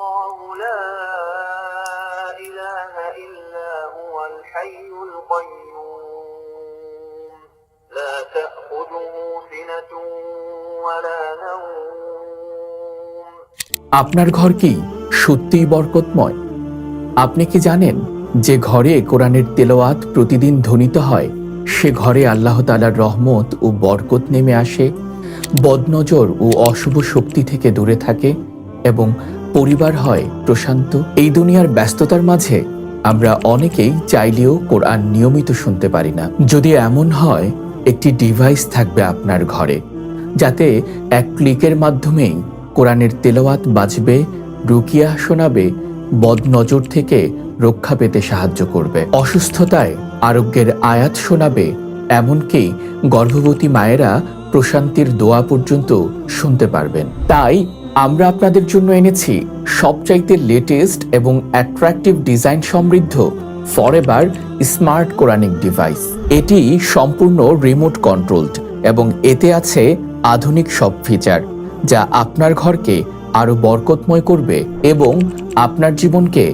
الله لا إله إلا هو الحي القيوم لا تأخذه سنة ولا نوم। আপনার ঘর কি সত্যিই বরকতময়? আপনি কি জানেন যে ঘরে কোরআনের তেলাওয়াত প্রতিদিন ধ্বনিত হয় সে ঘরে আল্লাহ তাআলার রহমত ও বরকত নেমে আসে, বদনজর ও অশুভ শক্তি থেকে দূরে থাকে এবং পরিবার হয় প্রশান্ত। এই দুনিয়ার ব্যস্ততার মাঝে আমরা অনেকেই চাইলেও কোরআন নিয়মিত শুনতে পারি না। যদি এমন হয়, একটি ডিভাইস থাকবে আপনার ঘরে, যাতে এক ক্লিকের মাধ্যমেই কোরআনের তেলাওয়াত বাজবে, রুকিয়া শোনাবে, বদনজর থেকে রক্ষা পেতে সাহায্য করবে, অসুস্থতায় আরোগ্যের আয়াত শোনাবে, এমনকি গর্ভবতী মায়েরা প্রশান্তির দোয়া পর্যন্ত শুনতে পারবেন। তাই আমরা আপনাদের জন্য এনেছি সবচাইতে লেটেস্ট এবং অ্যাট্রাকটিভ ডিজাইন সমৃদ্ধ ফরএভার স্মার্ট কোরআনিক ডিভাইস। এটি সম্পূর্ণ রিমোট কন্ট্রোলড এবং এতে আছে আধুনিক সব ফিচার, যা আপনার ঘরকে আরো বরকতময় করবে এবং আপনার জীবনকে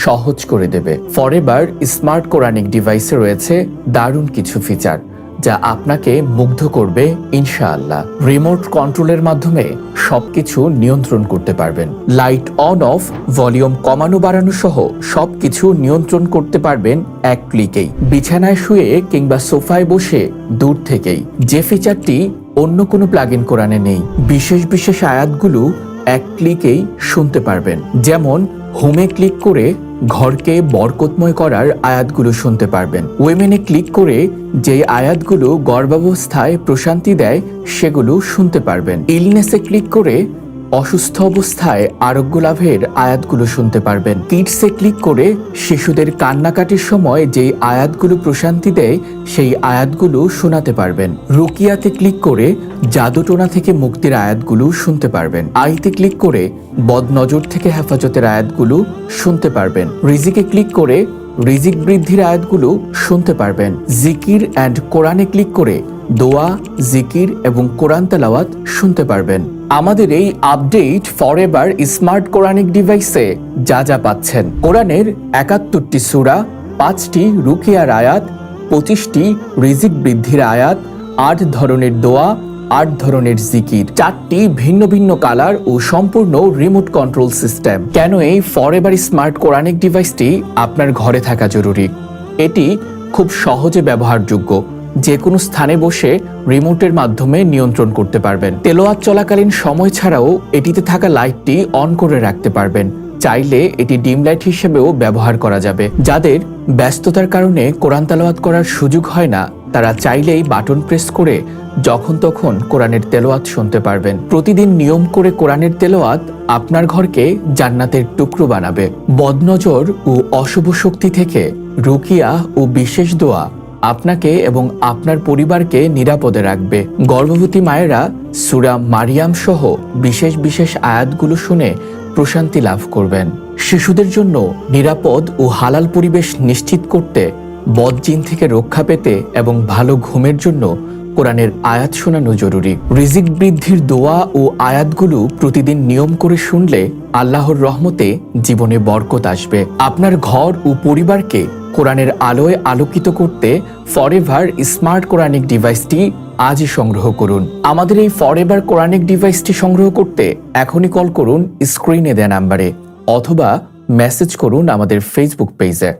সহজ করে দেবে। ফরএভার স্মার্ট কোরআনিক ডিভাইসে রয়েছে দারুণ কিছু ফিচার, যা আপনাকে মুগ্ধ করবে ইনশাআল্লাহ। রিমোট কন্ট্রোলের মাধ্যমে সবকিছু নিয়ন্ত্রণ করতে পারবেন। লাইট অন অফ, ভলিউম কমানো বাড়ানো সহ সবকিছু নিয়ন্ত্রণ করতে পারবেন এক ক্লিকেই, বিছানায় শুয়ে কিংবা সোফায় বসে দূর থেকেই। যে ফিচারটি অন্য কোনো প্লাগইন কোরআনে নেই। বিশেষ বিশেষ আয়াতগুলো এক ক্লিকেই শুনতে পারবেন। যেমন হোমে ক্লিক করে ঘরকে বরকতময় করার আয়াতগুলো শুনতে পারবেন। ওয়েমেনে ক্লিক করে যে আয়াতগুলো গর্ভাবস্থায় প্রশান্তি দেয় সেগুলো শুনতে পারবেন। ইলনেসে ক্লিক করে অসুস্থ অবস্থায় আরোগ্য লাভের আয়াতগুলো শুনতে পারবেন। কিডসে ক্লিক করে শিশুদের কান্নাকাটির সময় যেই আয়াতগুলো প্রশান্তি দেয় সেই আয়াতগুলো শোনাতে পারবেন। রুকিয়াতে ক্লিক করে জাদুটোনা থেকে মুক্তির আয়াতগুলো শুনতে পারবেন। আইতে ক্লিক করে বদনজর থেকে হেফাজতের আয়াতগুলো শুনতে পারবেন। রিজিকে ক্লিক করে রিজিক বৃদ্ধির আয়াতগুলো শুনতে পারবেন। জিকির অ্যান্ড কোরআনে ক্লিক করে দোয়া, জিকির এবং কোরআন তেলাওয়াত শুনতে পারবেন। আমাদের এই আপডেট ফরএভার স্মার্ট কোরআনিক ডিভাইসে যা যা পাচ্ছেন: কোরআনের ৭১টি সূরা, ৫টি রুকিয়ার আয়াত, ২৫টি রিজিক বৃদ্ধির আয়াত, ৮ ধরনের দোয়া, ৮ ধরনের জিকির, 4টি ভিন্ন ভিন্ন কালার ও সম্পূর্ণ রিমোট কন্ট্রোল সিস্টেম। কেন এই ফরএভার স্মার্ট কোরআনিক ডিভাইসটি আপনার ঘরে থাকা জরুরি? এটি খুব সহজে ব্যবহারযোগ্য, যে কোনো স্থানে বসে রিমোটের মাধ্যমে নিয়ন্ত্রণ করতে পারবেন। তেলাওয়াত চলাকালীন সময় ছাড়াও এটিতে থাকা লাইটটি অন করে রাখতে পারবেন। চাইলে এটি ডিম লাইট হিসেবেও ব্যবহার করা যাবে। যাদের ব্যস্ততার কারণে কোরআন তেলাওয়াত করার সুযোগ হয় না, তারা চাইলেই বাটন প্রেস করে যখন তখন কোরআনের তেলাওয়াত শুনতে পারবেন। প্রতিদিন নিয়ম করে কোরআনের তেলাওয়াত আপনার ঘরকে জান্নাতের টুকরো বানাবে। বদনজর ও অশুভ শক্তি থেকে রুকিয়া ও বিশেষ দোয়া আপনাকে এবং আপনার পরিবারকে নিরাপদে রাখবে। গর্ভবতী মায়েরা সূরা মারিয়াম সহ বিশেষ বিশেষ আয়াতগুলো শুনে প্রশান্তি লাভ করবেন। শিশুদের জন্য নিরাপদ ও হালাল পরিবেশ নিশ্চিত করতে, বদজিন থেকে রক্ষা পেতে এবং ভালো ঘুমের জন্য কোরআনের আয়াত শোনানো জরুরি। রিজিক বৃদ্ধির দোয়া ও আয়াতগুলো প্রতিদিন নিয়ম করে শুনলে আল্লাহর রহমতে জীবনে বরকত আসবে। আপনার ঘর ও পরিবারকে কোরআনের আলোয় আলোকিত করতে ফরএভার স্মার্ট কোরআনিক ডিভাইসটি আজই সংগ্রহ করুন। আমাদের এই ফরএভার কোরআনিক ডিভাইসটি সংগ্রহ করতে এখনই কল করুন স্ক্রিনে দেয়া নাম্বারে, অথবা মেসেজ করুন আমাদের ফেসবুক পেজে।